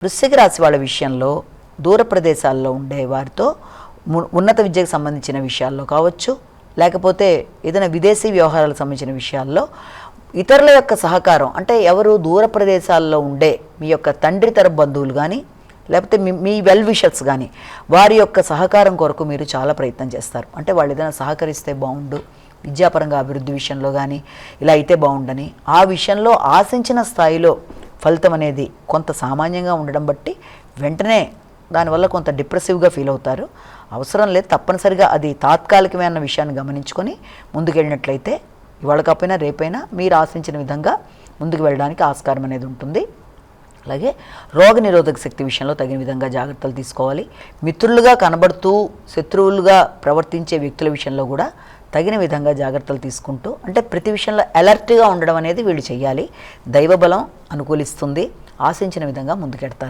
వృశ్చిక రాశి వాళ్ళ విషయంలో దూర ప్రదేశాల్లో ఉండే వారితో ఉన్నత విద్యకు సంబంధించిన విషయాల్లో కావచ్చు, లేకపోతే ఏదైనా విదేశీ వ్యవహారాలకు సంబంధించిన విషయాల్లో ఇతరుల యొక్క సహకారం, అంటే ఎవరు దూర ప్రదేశాల్లో ఉండే మీ యొక్క తండ్రి తరపు బంధువులు కానీ, లేకపోతే మీ వెల్ విషర్స్ కానీ వారి యొక్క సహకారం కొరకు మీరు చాలా ప్రయత్నం చేస్తారు. అంటే వాళ్ళు ఏదైనా సహకరిస్తే బాగుండు, విద్యాపరంగా అభివృద్ధి విషయంలో కానీ ఇలా అయితే బాగుండని, ఆ విషయంలో ఆశించిన స్థాయిలో ఫలితం అనేది కొంత సామాన్యంగా ఉండడం బట్టి వెంటనే దానివల్ల కొంత డిప్రెసివ్గా ఫీల్ అవుతారు. అవసరం లేదు, తప్పనిసరిగా అది తాత్కాలికమైన విషయాన్ని గమనించుకొని ముందుకెళ్ళినట్లయితే ఇవాళ కాకపోయినా రేపైనా మీరు ఆశించిన విధంగా ముందుకు వెళ్ళడానికి ఆస్కారం అనేది ఉంటుంది. అలాగే రోగ నిరోధక శక్తి విషయంలో తగిన విధంగా జాగ్రత్తలు తీసుకోవాలి. మిత్రులుగా కనబడుతూ శత్రువులుగా ప్రవర్తించే వ్యక్తుల విషయంలో కూడా తగిన విధంగా జాగ్రత్తలు తీసుకుంటూ, అంటే ప్రతి విషయంలో అలర్ట్గా ఉండడం అనేది వీళ్ళు చేయాలి. దైవబలం అనుకూలిస్తుంది, ఆశించిన విధంగా ముందుకెడతారు.